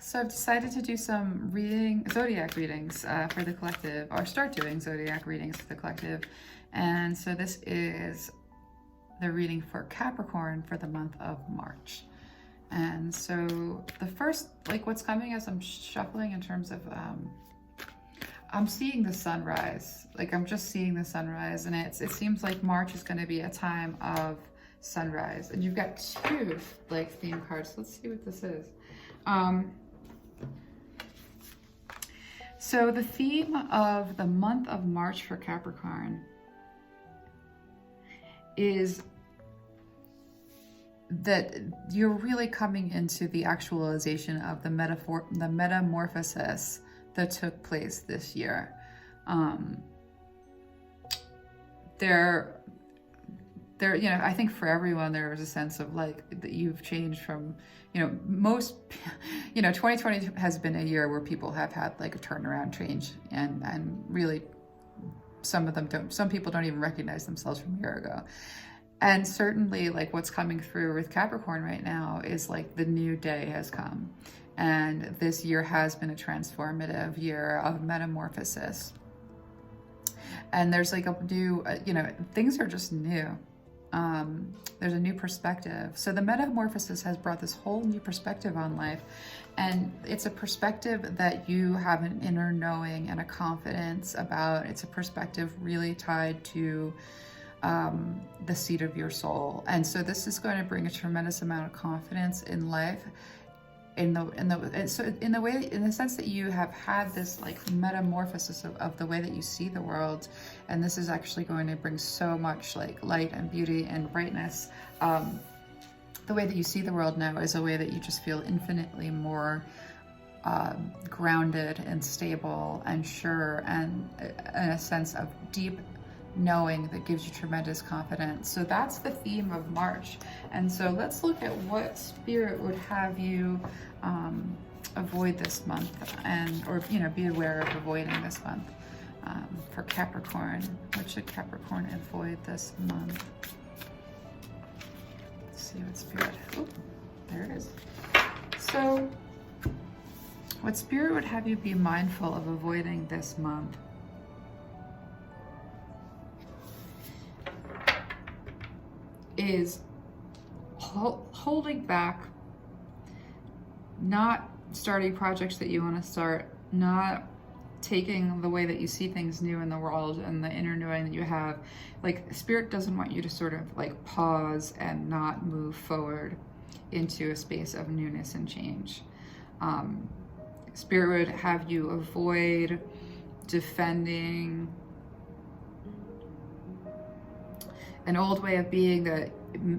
So I've decided to do some zodiac readings for the collective, or start doing zodiac readings for the collective. And so this is the reading for Capricorn for the month of March. And so the first, like what's coming as I'm shuffling in terms of, I'm seeing the sunrise. Like I'm just seeing the sunrise, and it seems like March is going to be a time of sunrise. And you've got two like theme cards. Let's see what this is. So the theme of the month of March for Capricorn is that you're really coming into the actualization of the metamorphosis that took place this year. You know, I think for everyone there was a sense of like that you've changed from, you know, 2020 has been a year where people have had like a turnaround change, and really some people don't even recognize themselves from a year ago. And certainly like what's coming through with Capricorn right now is like the new day has come, and this year has been a transformative year of metamorphosis. And there's like a new, you know, things are just new. There's a new perspective. So the metamorphosis has brought this whole new perspective on life. And it's a perspective that you have an inner knowing and a confidence about. It's a perspective really tied to the seat of your soul. And so this is going to bring a tremendous amount of confidence in life, in the sense that you have had this like metamorphosis of the way that you see the world. And this is actually going to bring so much like light and beauty and brightness. The way that you see the world now is a way that you just feel infinitely more grounded and stable and sure, and a sense of deep knowing that gives you tremendous confidence. So that's the theme of March. And so let's look at what spirit would have you avoid this month, or you know, be aware of avoiding this month. For Capricorn, what should Capricorn avoid this month? Let's see what spirit, oh, there it is. So what spirit would have you be mindful of avoiding this month? Is holding back, not starting projects that you want to start, not taking the way that you see things new in the world and the inner knowing that you have. Like spirit doesn't want you to sort of like pause and not move forward into a space of newness and change. Spirit would have you avoid defending an old way of being that,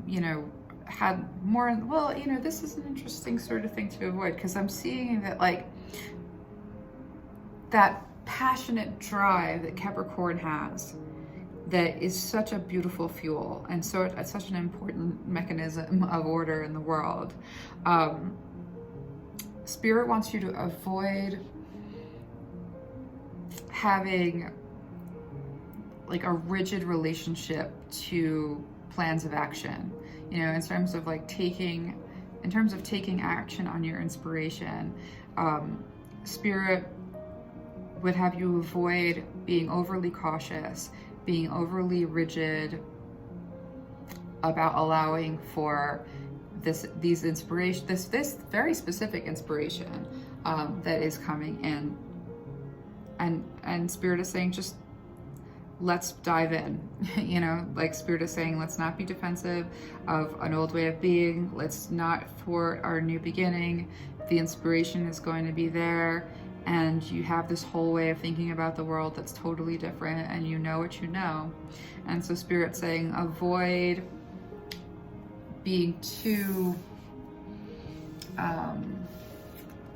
you know, had more, well, you know, this is an interesting sort of thing to avoid, because I'm seeing that like that passionate drive that Capricorn has, that is such a beautiful fuel, and so it's such an important mechanism of order in the world. Spirit wants you to avoid having like a rigid relationship to plans of action, you know, in terms of taking action on your inspiration. Spirit would have you avoid being overly cautious, being overly rigid about allowing for this very specific inspiration that is coming in. And Spirit is saying, just let's dive in. You know, like Spirit is saying, let's not be defensive of an old way of being. Let's not thwart our new beginning. The inspiration is going to be there, and you have this whole way of thinking about the world that's totally different, and you know what you know. And so Spirit's saying, avoid being too,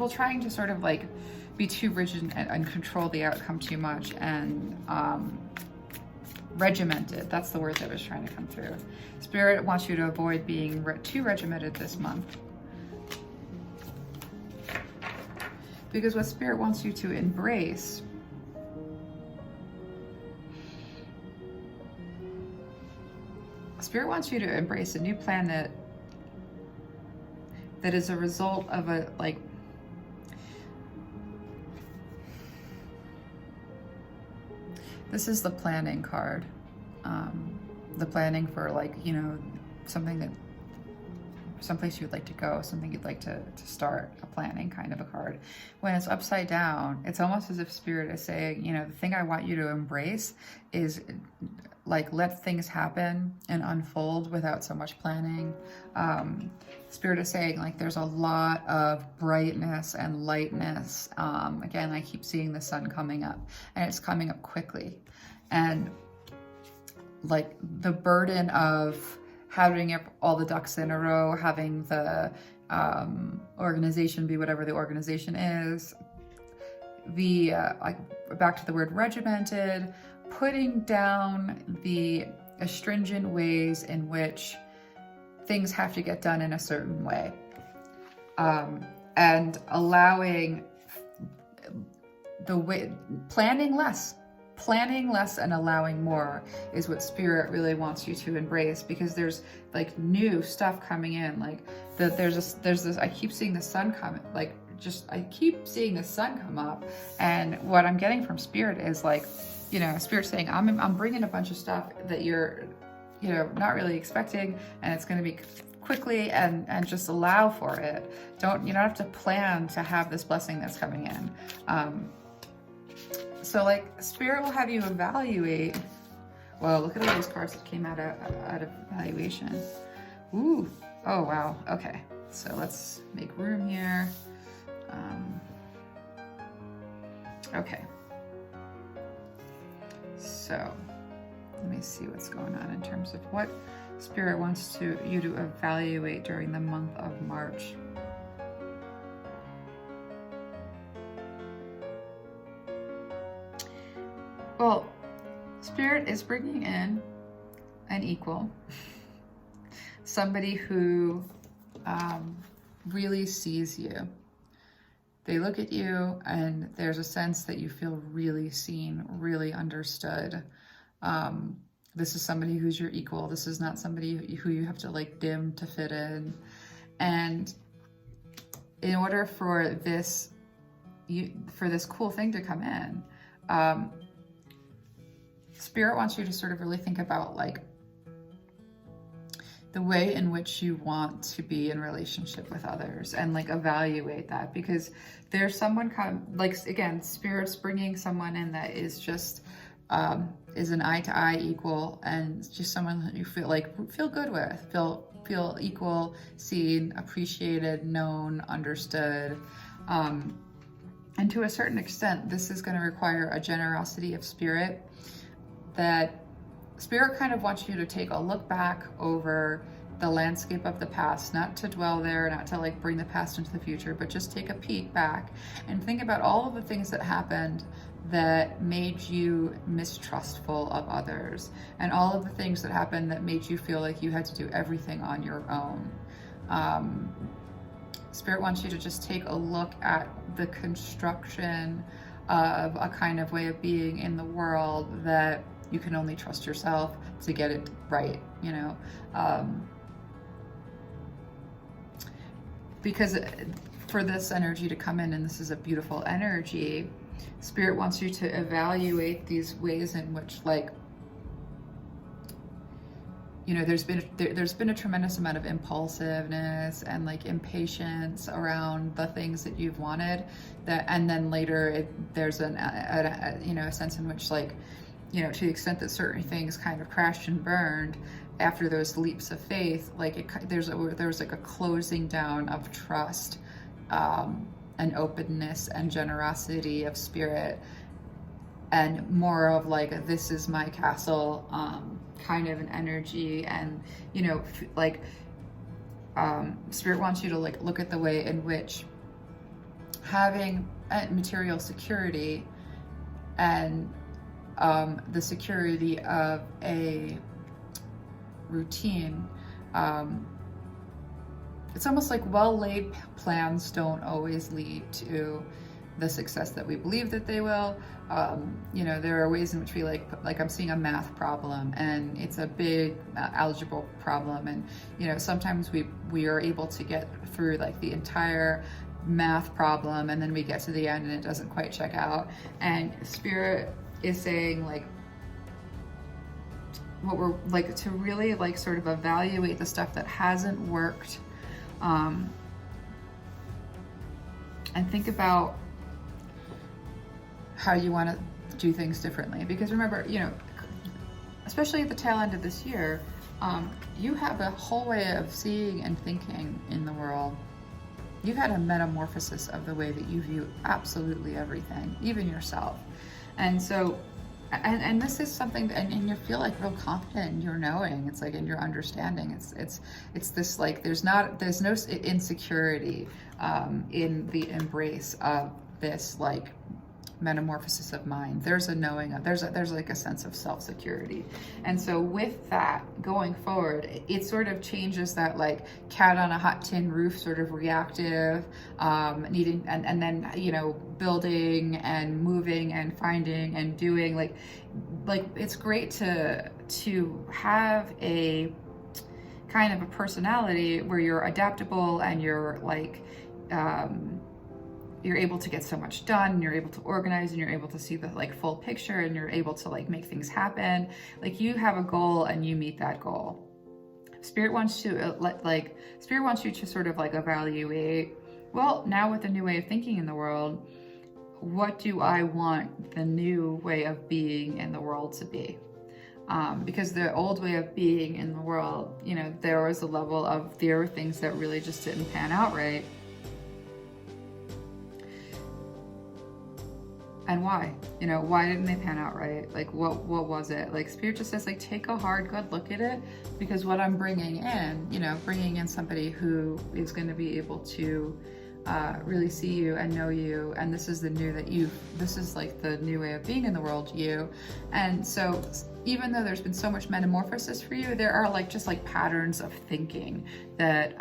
trying to sort of like be too rigid and control the outcome too much, and regimented. That's the word that was trying to come through. Spirit wants you to avoid being too regimented this month, because what Spirit wants you to embrace Spirit wants you to embrace a new plan that is a result of This is the planning card. The planning for, like, you know, something that, someplace you'd like to go, something you'd like to start, a planning kind of a card. When it's upside down, it's almost as if Spirit is saying, you know, the thing I want you to embrace is, like, let things happen and unfold without so much planning. Spirit is saying, like, there's a lot of brightness and lightness. Again, I keep seeing the sun coming up, and it's coming up quickly. And like the burden of having all the ducks in a row, having the organization be whatever the organization is, the back to the word regimented, putting down the astringent ways in which things have to get done in a certain way, and allowing the way, planning less and allowing more is what Spirit really wants you to embrace, because there's like new stuff coming in. Like there's this, I keep seeing the sun come, like, I keep seeing the sun come up, and what I'm getting from Spirit is, like, you know, Spirit saying, I'm bringing a bunch of stuff that you're, you know, not really expecting, and it's going to be quickly, and just allow for it. You don't have to plan to have this blessing that's coming in. So, like, Spirit will have you evaluate. Well, look at all these cards that came out of evaluation. Ooh, oh wow, okay. So let's make room here. Okay. So let me see what's going on in terms of what Spirit wants you to evaluate during the month of March. Well, Spirit is bringing in an equal, somebody who really sees you. They look at you and there's a sense that you feel really seen, really understood. This is somebody who's your equal. This is not somebody who you have to, like, dim to fit in. And in order for this cool thing to come in, Spirit wants you to sort of really think about, like, the way in which you want to be in relationship with others, and, like, evaluate that, because there's someone like, again, Spirit's bringing someone in that is just is an eye-to-eye equal, and just someone that you feel good with, feel equal, seen, appreciated, known, understood. And to a certain extent, this is going to require a generosity of Spirit, that Spirit kind of wants you to take a look back over the landscape of the past, not to dwell there, not to, like, bring the past into the future, but just take a peek back and think about all of the things that happened that made you mistrustful of others, and all of the things that happened that made you feel like you had to do everything on your own. Spirit wants you to just take a look at the construction of a kind of way of being in the world that you can only trust yourself to get it right, you know? Because for this energy to come in, and this is a beautiful energy, Spirit wants you to evaluate these ways in which, like, you know, there's been a tremendous amount of impulsiveness and, like, impatience around the things that you've wanted, and then later there's a sense in which, like, you know, to the extent that certain things kind of crashed and burned after those leaps of faith, like, there was like a closing down of trust, and openness and generosity of Spirit, and more of, like, this is my castle, kind of an energy. And, you know, like, Spirit wants you to, like, look at the way in which having material security and the security of a routine, it's almost like well-laid plans don't always lead to the success that we believe that they will. You know, there are ways in which we, like I'm seeing a math problem, and it's a big algebra problem, and, you know, sometimes we are able to get through, like, the entire math problem, and then we get to the end and it doesn't quite check out. And Spirit is saying, like, what we're like, to really like sort of evaluate the stuff that hasn't worked, and think about how you want to do things differently. Because remember, you know, especially at the tail end of this year, you have a whole way of seeing and thinking in the world. You've had a metamorphosis of the way that you view absolutely everything, even yourself. And so, and this is something that, and you feel like real confident in your knowing. It's like in your understanding. It's this like, there's no insecurity in the embrace of this like metamorphosis of mind. There's a knowing, there's like a sense of self-security. And so with that going forward, it sort of changes that like cat on a hot tin roof sort of reactive, needing, and then, you know, building and moving and finding and doing, like it's great to have a kind of a personality where you're adaptable and you're like, you're able to get so much done, and you're able to organize, and you're able to see the like full picture, and you're able to like make things happen. Like you have a goal and you meet that goal. Spirit wants you to sort of like evaluate, well, now with the new way of thinking in the world, what do I want the new way of being in the world to be? Because the old way of being in the world, you know, there was a level of, there were things that really just didn't pan out right. And why? You know, why didn't they pan out right? Like, what was it? Like, Spirit just says, like, take a hard, good look at it, because what I'm bringing in, you know, bringing in somebody who is going to be able to really see you and know you, and this is the new that this is like the new way of being in the world, you. And so, even though there's been so much metamorphosis for you, there are like just like patterns of thinking that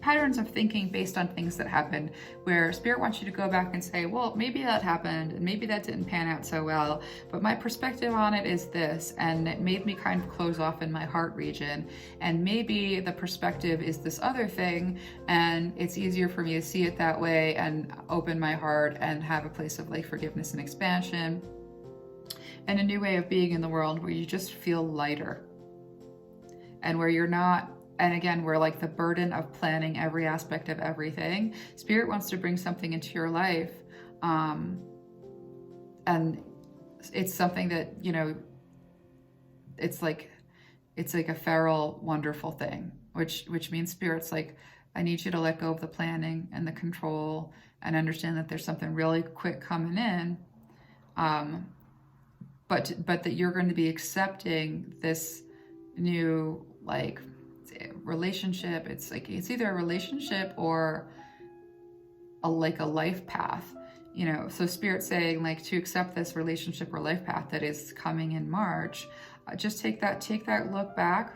patterns of thinking based on things that happened, where Spirit wants you to go back and say, well, maybe that happened and maybe that didn't pan out so well, but my perspective on it is this, and it made me kind of close off in my heart region, and maybe the perspective is this other thing, and it's easier for me to see it that way and open my heart and have a place of like forgiveness and expansion, and a new way of being in the world where you just feel lighter, and where you're not. And again, where like the burden of planning every aspect of everything, Spirit wants to bring something into your life. And it's something that, you know, it's like a feral, wonderful thing, which means Spirit's like, I need you to let go of the planning and the control and understand that there's something really quick coming in. But that you're going to be accepting this new, like, relationship. It's like, it's either a relationship or a life path, you know. So Spirit's saying like to accept this relationship or life path that is coming in March. Just take that look back,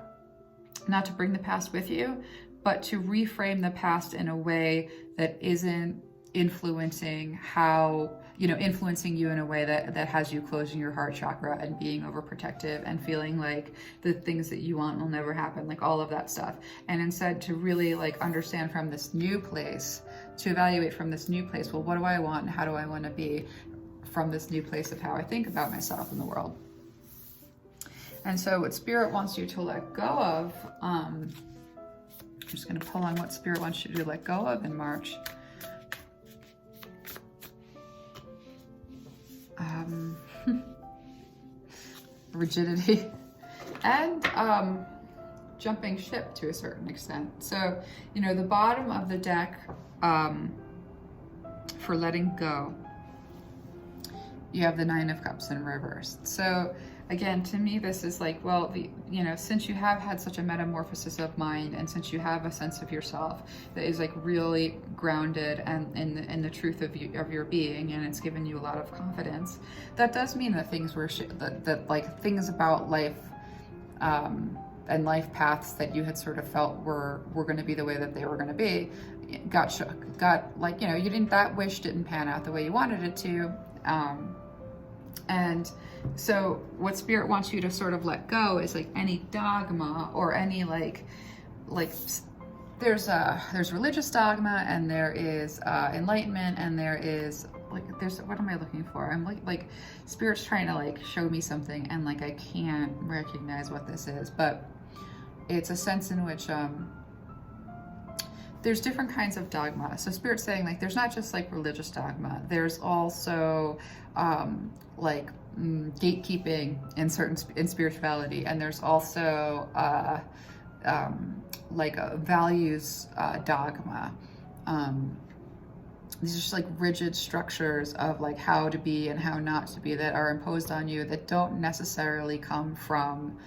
not to bring the past with you, but to reframe the past in a way that isn't influencing you in a way that has you closing your heart chakra and being overprotective and feeling like the things that you want will never happen, like all of that stuff. And instead to really like understand from this new place, to evaluate from this new place, well, what do I want and how do I want to be from this new place of how I think about myself in the world. And so what Spirit wants you to let go of, I'm just going to pull on what Spirit wants you to let go of in March. Rigidity and jumping ship to a certain extent. So, you know, the bottom of the deck for letting go, you have the Nine of Cups in reverse. So again, to me, this is like, well, you know, since you have had such a metamorphosis of mind, and since you have a sense of yourself that is like really grounded and in the truth of your being, and it's given you a lot of confidence, that does mean that things were that like things about life and life paths that you had sort of felt were going to be the way that they were going to be got like, you know, that wish didn't pan out the way you wanted it to, and so what Spirit wants you to sort of let go is like any dogma or any like there's religious dogma, and there is enlightenment, and there is like there's, what am I looking for? I'm like Spirit's trying to like show me something, and like I can't recognize what this is, but it's a sense in which there's different kinds of dogma. So Spirit's saying like there's not just like religious dogma, there's also like gatekeeping in spirituality, and there's also like a values dogma. These are just like rigid structures of like how to be and how not to be that are imposed on you, that don't necessarily come from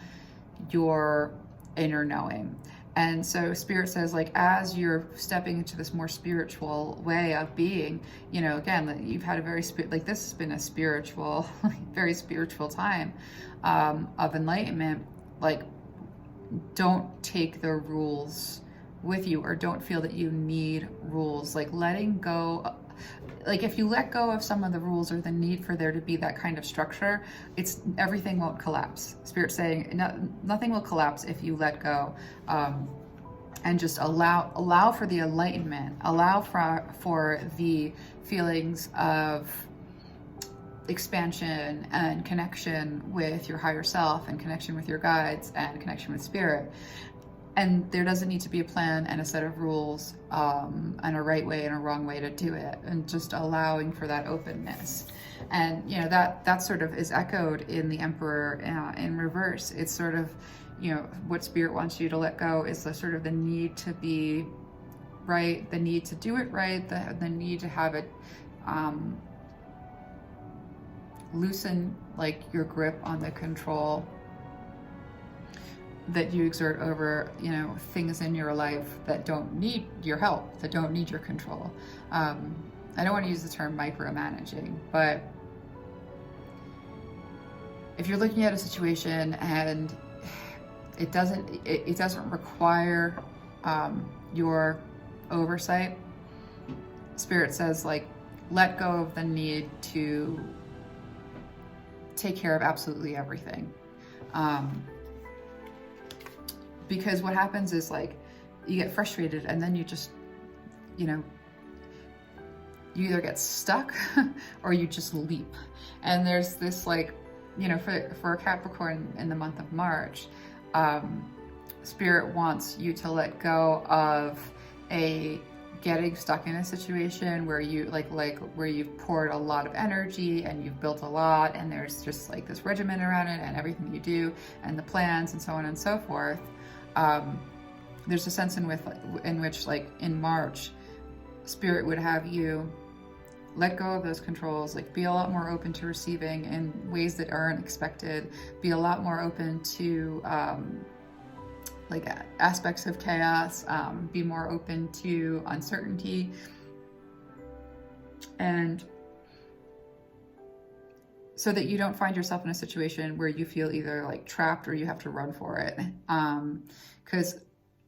your inner knowing. And so Spirit says, like, as you're stepping into this more spiritual way of being, you know, again, you've had a very like this has been a spiritual, very spiritual time of enlightenment. Like, don't take the rules with you, or don't feel that you need rules. Like, letting go, like if you let go of some of the rules or the need for there to be that kind of structure, everything won't collapse. Spirit's saying nothing will collapse if you let go, and just allow for the enlightenment, allow for the feelings of expansion and connection with your higher self, and connection with your guides, and connection with Spirit. And there doesn't need to be a plan and a set of rules, and a right way and a wrong way to do it, and just allowing for that openness. And you know, that sort of is echoed in the Emperor in reverse. It's sort of, you know, what Spirit wants you to let go is the sort of the need to be right, the need to do it right, the need to have it loosen like your grip on the control that you exert over, you know, things in your life that don't need your help, that don't need your control. I don't want to use the term micromanaging, but if you're looking at a situation and it doesn't require your oversight, Spirit says, like, let go of the need to take care of absolutely everything. Because what happens is, like, you get frustrated, and then you just, you know, you either get stuck or you just leap. And there's this, like, you know, for a Capricorn in the month of March, Spirit wants you to let go of getting stuck in a situation where you where you've poured a lot of energy and you've built a lot, and there's just like this regimen around it and everything you do and the plans and so on and so forth. There's a sense in which, like, in March, Spirit would have you let go of those controls, like be a lot more open to receiving in ways that aren't expected, be a lot more open to like aspects of chaos, be more open to uncertainty, and so that you don't find yourself in a situation where you feel either like trapped or you have to run for it. Because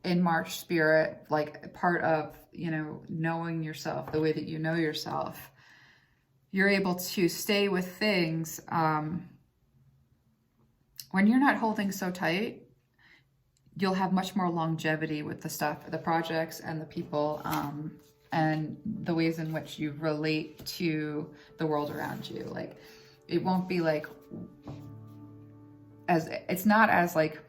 in March, Spirit, like, part of, you know, knowing yourself, the way that you know yourself, you're able to stay with things when you're not holding so tight. You'll have much more longevity with the stuff, the projects and the people, and the ways in which you relate to the world around you. Like, it won't be like, it's not as like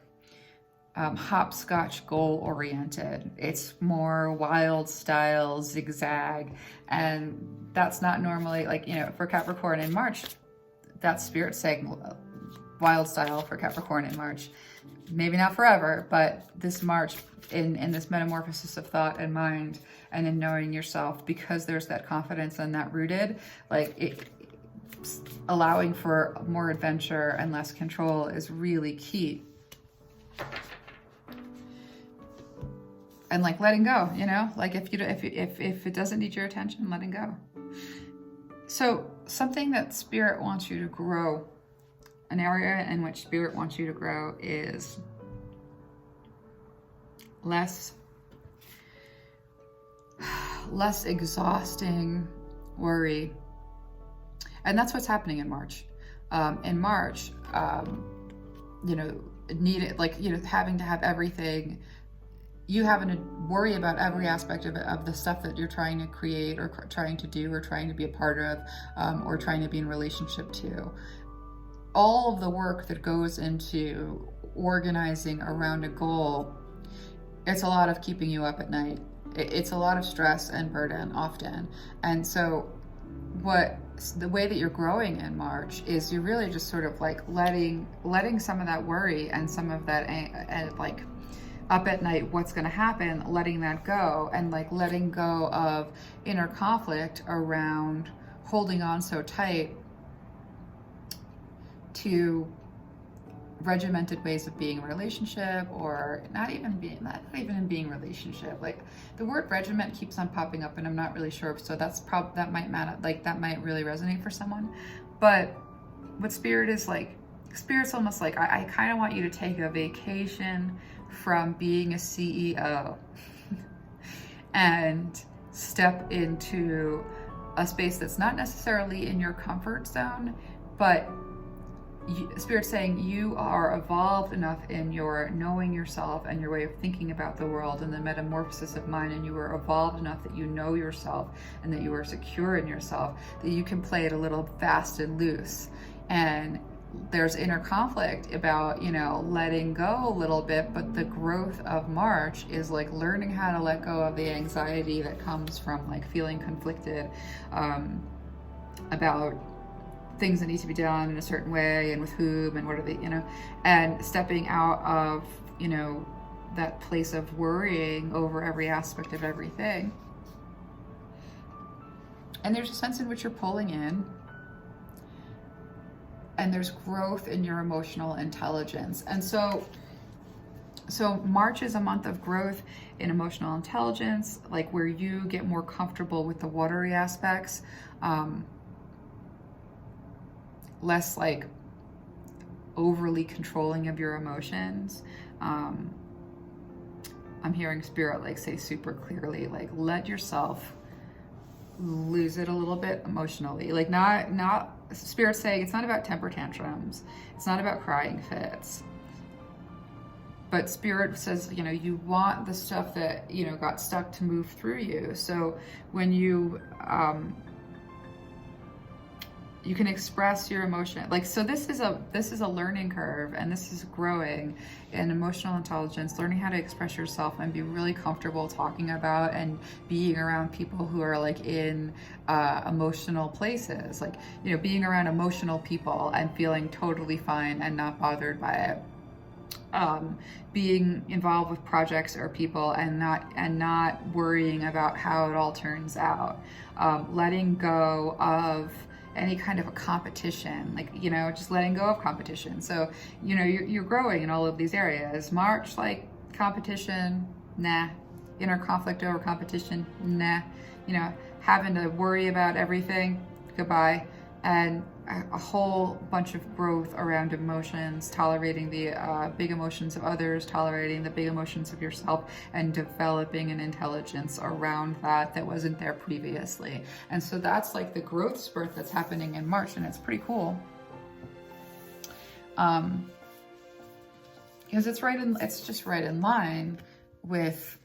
hopscotch goal oriented. It's more wild style, zigzag. And that's not normally, like, you know, for Capricorn in March, that's Spirit saying wild style for Capricorn in March. Maybe not forever, but this March, in this metamorphosis of thought and mind, and in knowing yourself, because there's that confidence and that rooted, like, allowing for more adventure and less control is really key. And like letting go, you know, like if it doesn't need your attention, letting go. So something that Spirit wants you to grow, an area in which Spirit wants you to grow, is less exhausting worry. And that's what's happening in March. In March, you know, having to have everything, you having to worry about every aspect of the stuff that you're trying to create or trying to do or trying to be a part of, or trying to be in relationship to. All of the work that goes into organizing around a goal, it's a lot of keeping you up at night. It's a lot of stress and burden often. And so the way that you're growing in March is you're really just sort of like letting some of that worry and some of that like up at night, what's going to happen, letting that go, and like letting go of inner conflict around holding on so tight to regimented ways of being in a relationship, or not even in being in a relationship. Like the word regiment keeps on popping up and I'm not really sure, so that might matter, like that might really resonate for someone. But what Spirit's almost like, I kind of want you to take a vacation from being a CEO and step into a space that's not necessarily in your comfort zone, but Spirit's saying you are evolved enough in your knowing yourself and your way of thinking about the world and the metamorphosis of mind, and you are evolved enough that you know yourself and that you are secure in yourself, that you can play it a little fast and loose. And there's inner conflict about, letting go a little bit, but the growth of March is like learning how to let go of the anxiety that comes from like feeling conflicted about things that need to be done in a certain way and with whom and what are they, and stepping out of, that place of worrying over every aspect of everything. And there's a sense in which you're pulling in, and there's growth in your emotional intelligence. And so March is a month of growth in emotional intelligence, like where you get more comfortable with the watery aspects, less like overly controlling of your emotions. I'm hearing Spirit like say super clearly, like let yourself lose it a little bit emotionally. Like not Spirit saying it's not about temper tantrums, it's not about crying fits, but Spirit says, you want the stuff that got stuck to move through you. So when you can express your emotion, so this is a learning curve, and this is growing in emotional intelligence, learning how to express yourself and be really comfortable talking about and being around people who are like in emotional places, being around emotional people and feeling totally fine and not bothered by it. Being involved with projects or people and not worrying about how it all turns out. Letting go of any kind of a competition, just letting go of competition. So, you're growing in all of these areas. March, competition, nah. Inner conflict over competition, nah. Having to worry about everything, goodbye. And a whole bunch of growth around emotions, tolerating the big emotions of others, tolerating the big emotions of yourself, and developing an intelligence around that wasn't there previously. And so that's like the growth spurt that's happening in March, and it's pretty cool. Because it's just right in line with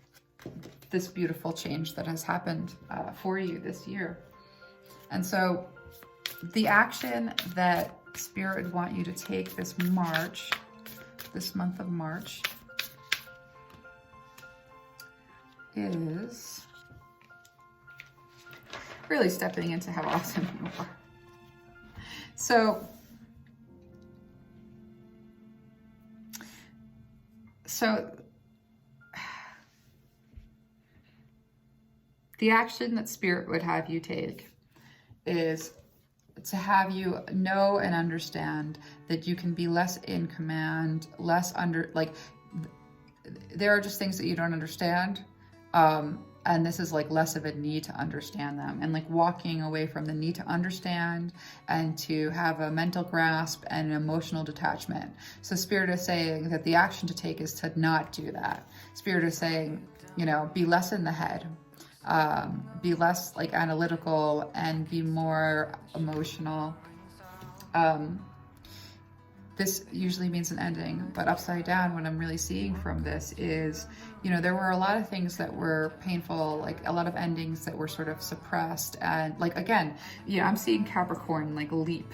this beautiful change that has happened for you this year. And so the action that Spirit would want you to take this month of March, is really stepping into how awesome you are. So the action that Spirit would have you take is to have you know and understand that you can be less in command, less under, there are just things that you don't understand. And this is less of a need to understand them, and walking away from the need to understand and to have a mental grasp and an emotional detachment. So Spirit is saying that the action to take is to not do that. Spirit is saying, be less in the head. Be less analytical and be more emotional. this usually means an ending, but upside down, what I'm really seeing from this is, you know, there were a lot of things that were painful, like a lot of endings that were sort of suppressed. And like, again, you know, I'm seeing Capricorn like leap,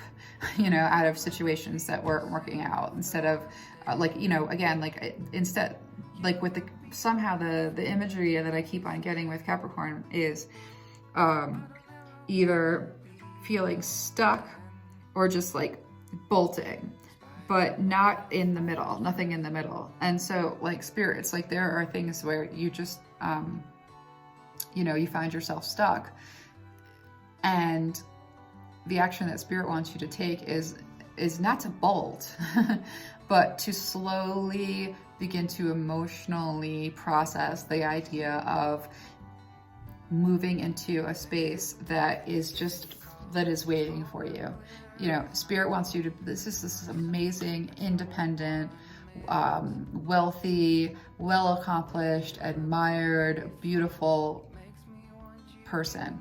you know, out of situations that weren't working out, instead of like, you know, again, like instead, like with the, somehow the imagery that I keep on getting with Capricorn is either feeling stuck or just like bolting, but not in the middle, nothing in the middle. And so like spirits, like there are things where you just, you know, you find yourself stuck, and the action that spirit wants you to take is not to bolt, but to slowly begin to emotionally process the idea of moving into a space that is just, that is waiting for you. You know, spirit wants you to, this is amazing, independent, wealthy, well-accomplished, admired, beautiful person.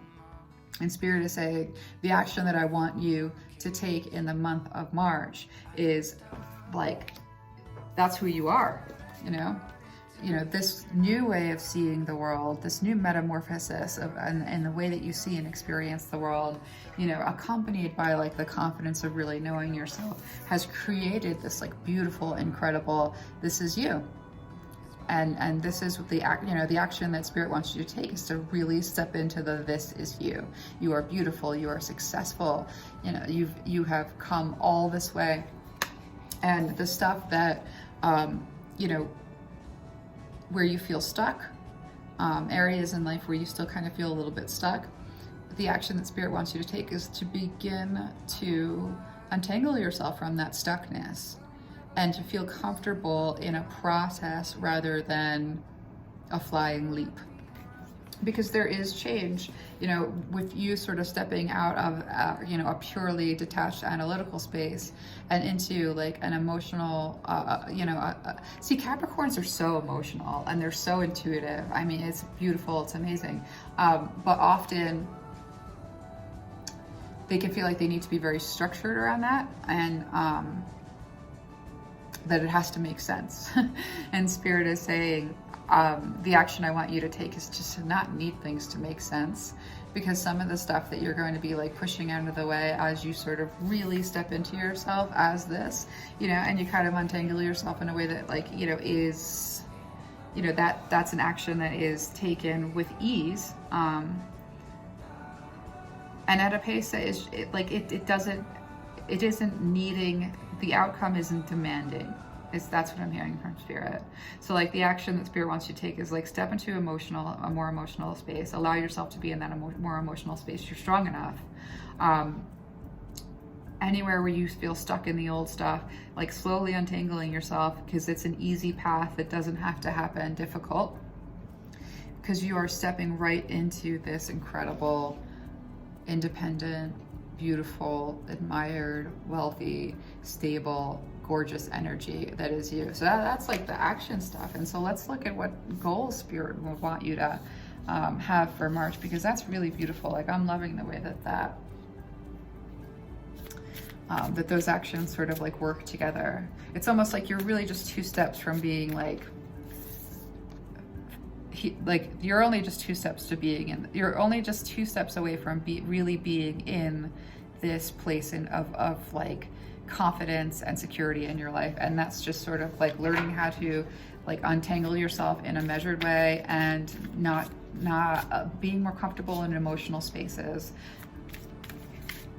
And spirit is saying, the action that I want you to take in the month of March is like, that's who you are, you know? You know, this new way of seeing the world, this new metamorphosis of, and the way that you see and experience the world, you know, accompanied by like the confidence of really knowing yourself, has created this like beautiful, incredible, this is you. And this is the act, you know, the action that spirit wants you to take is to really step into the, this is you. You are beautiful, you are successful, you know, you have come all this way. And the stuff that, you know, where you feel stuck, areas in life where you still kind of feel a little bit stuck, the action that spirit wants you to take is to begin to untangle yourself from that stuckness and to feel comfortable in a process rather than a flying leap. Because there is change, you know, with you sort of stepping out of, you know, a purely detached analytical space and into like an emotional, you know, see, Capricorns are so emotional and they're so intuitive. I mean, it's beautiful, it's amazing. But often they can feel like they need to be very structured around that, and that it has to make sense. And spirit is saying, the action I want you to take is just to not need things to make sense, because some of the stuff that you're going to be like pushing out of the way as you sort of really step into yourself as this, you know, and you kind of untangle yourself in a way that like, you know, is, you know, that's an action that is taken with ease, and at a pace that is like, it isn't needing, the outcome isn't demanding. That's what I'm hearing from spirit. So like the action that spirit wants you to take is like step into a more emotional space. Allow yourself to be in that more emotional space. You're strong enough. Anywhere where you feel stuck in the old stuff, like slowly untangling yourself, because it's an easy path that doesn't have to happen difficult, because you are stepping right into this incredible, independent, beautiful, admired, wealthy, stable, gorgeous energy that is you. So that's like the action stuff. And so let's look at what goals spirit will want you to have for March, because that's really beautiful. Like I'm loving the way that that those actions sort of like work together. It's almost like you're really just two steps from being like you're only just two steps to being in, you're only just two steps away from really being in this place of like confidence and security in your life. And that's just sort of like learning how to like untangle yourself in a measured way, and not being more comfortable in emotional spaces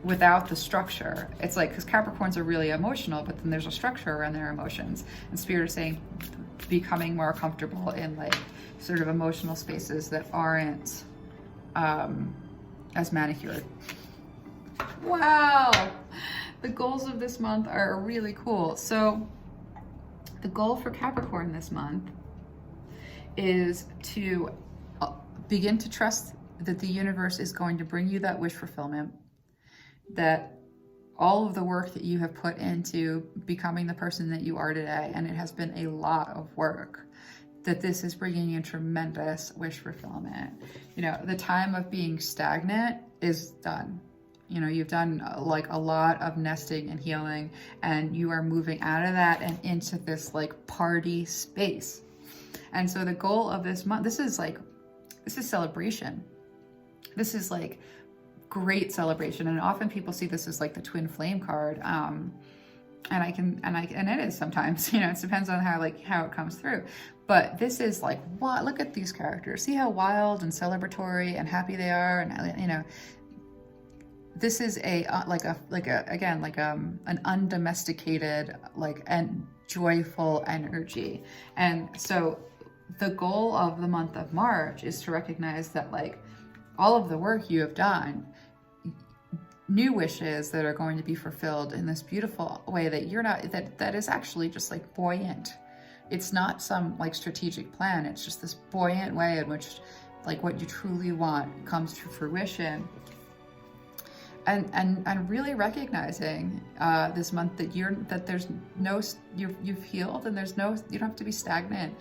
without the structure. It's like, because Capricorns are really emotional, but then there's a structure around their emotions, and spirit is saying becoming more comfortable in like sort of emotional spaces that aren't as manicured. Wow, the goals of this month are really cool. So the goal for Capricorn this month is to begin to trust that the universe is going to bring you that wish fulfillment, that all of the work that you have put into becoming the person that you are today, and it has been a lot of work, that this is bringing you tremendous wish fulfillment. You know, the time of being stagnant is done. You know, you've done like a lot of nesting and healing, and you are moving out of that and into this like party space. And so the goal of this month, this is celebration. This is like great celebration. And often people see this as like the twin flame card. And it is sometimes, you know, it depends on how it comes through. But this is like, what, look at these characters. See how wild and celebratory and happy they are. And, you know, this is an undomesticated, and joyful energy. And so the goal of the month of March is to recognize that like all of the work you have done, new wishes that are going to be fulfilled in this beautiful way that is actually just like buoyant. It's not some like strategic plan. It's just this buoyant way in which like what you truly want comes to fruition. And really recognizing this month that you've healed, and you don't have to be stagnant,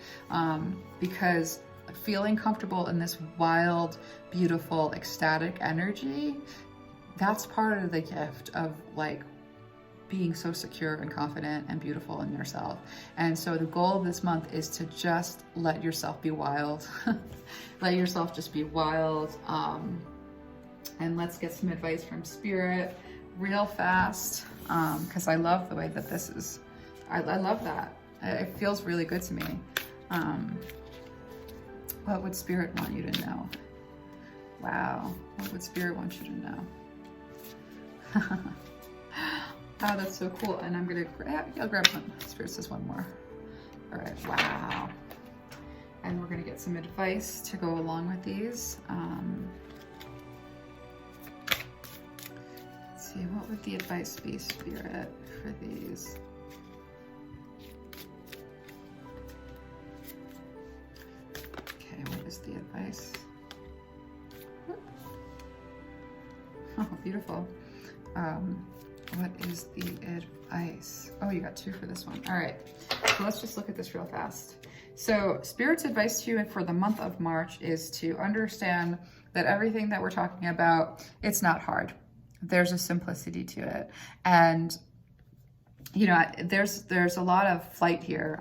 because feeling comfortable in this wild, beautiful, ecstatic energy, that's part of the gift of like being so secure and confident and beautiful in yourself. And so the goal of this month is to just let yourself be wild. Let yourself just be wild. And let's get some advice from Spirit real fast, because I love the way that this is. I love that. It feels really good to me. What would Spirit want you to know? Wow. What would Spirit want you to know? Oh, that's so cool. And I'm gonna I'll grab one. Spirit says one more. All right. Wow. And we're gonna get some advice to go along with these. Let's see, what would the advice be, Spirit, for these? Okay, what is the advice? Oh, beautiful. What is the advice? Oh, you got two for this one. All right, so let's just look at this real fast. So Spirit's advice to you for the month of March is to understand that everything that we're talking about, it's not hard. There's a simplicity to it. And you know, there's a lot of flight here.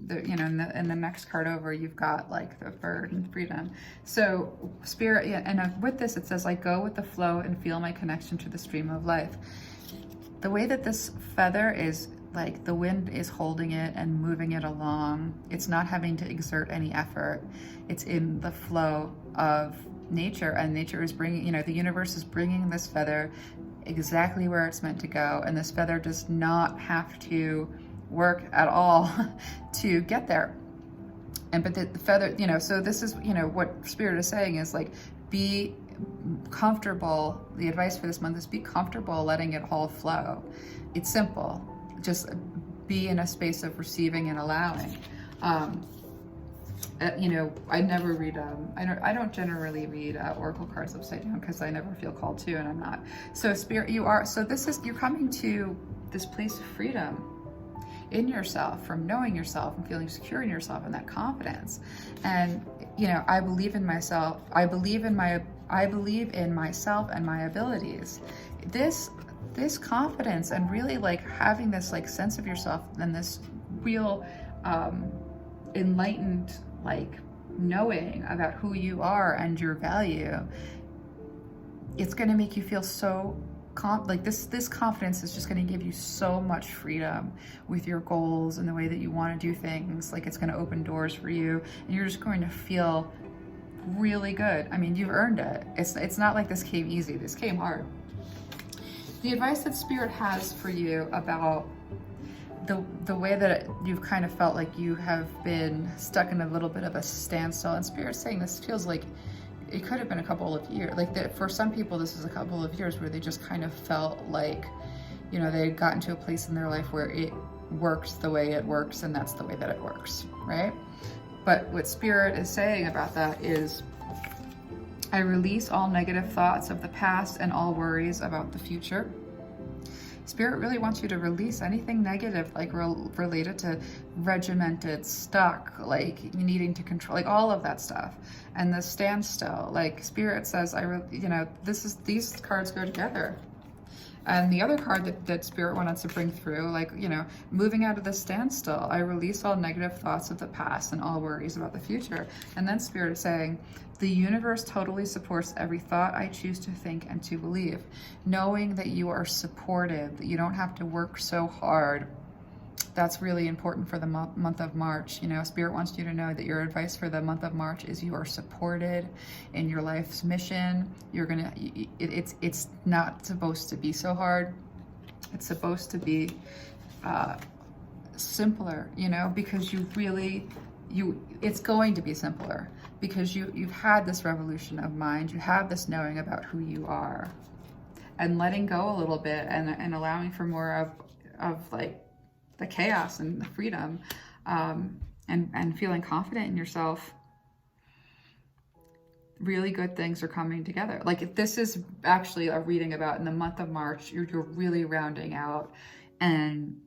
You know, in the next card over, you've got like the bird and freedom. So Spirit, yeah, and with this, it says, I go with the flow and feel my connection to the stream of life. The way that this feather is like the wind is holding it and moving it along. It's not having to exert any effort. It's in the flow of nature, and nature is bringing, you know, the universe is bringing this feather exactly where it's meant to go, and this feather does not have to work at all to get there. And but the feather, you know, so this is, you know, what Spirit is saying is like, be comfortable. The advice for this month is be comfortable letting it all flow. It's simple. Just be in a space of receiving and allowing. You know, I never read, I don't generally read oracle cards upside down because I never feel called to, and I'm not. So Spirit, you're coming to this place of freedom in yourself, from knowing yourself and feeling secure in yourself and that confidence. And, you know, I believe in myself. I believe in myself and my abilities. This confidence and really like having this like sense of yourself and this real enlightened like knowing about who you are and your value, it's going to make you feel so this confidence is just going to give you so much freedom with your goals and the way that you want to do things. Like, it's going to open doors for you, and you're just going to feel really good. I mean, you've earned it. It's not like this came easy. This came hard. The advice that Spirit has for you about the way that you've kind of felt like you have been stuck in a little bit of a standstill, and Spirit's saying this feels like it could have been a couple of years. Like, that for some people, this is a couple of years where they just kind of felt like, you know, they had gotten to a place in their life where it works the way it works, and that's the way that it works, right? But what Spirit is saying about that is, I release all negative thoughts of the past and all worries about the future. Spirit really wants you to release anything negative, like related to regimented, stuck, like needing to control, like all of that stuff. And the standstill, like Spirit says, you know, these cards go together. And the other card that Spirit wanted to bring through, like, you know, moving out of the standstill, I release all negative thoughts of the past and all worries about the future. And then Spirit is saying, the universe totally supports every thought I choose to think and to believe. Knowing that you are supported, that you don't have to work so hard. That's really important for the month of March. You know, Spirit wants you to know that your advice for the month of March is you are supported in your life's mission. You're gonna, it's not supposed to be so hard. It's supposed to be simpler, you know, because you really, it's going to be simpler because you've had this revolution of mind. You have this knowing about who you are, and letting go a little bit and allowing for more of like the chaos and the freedom, and feeling confident in yourself. Really good things are coming together. Like, this is actually a reading about in the month of March, you're really rounding out and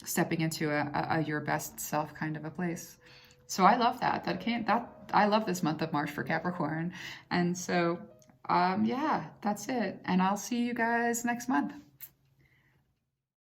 stepping into a your best self kind of a place. So I love that. I love this month of March for Capricorn. And so, yeah, that's it. And I'll see you guys next month.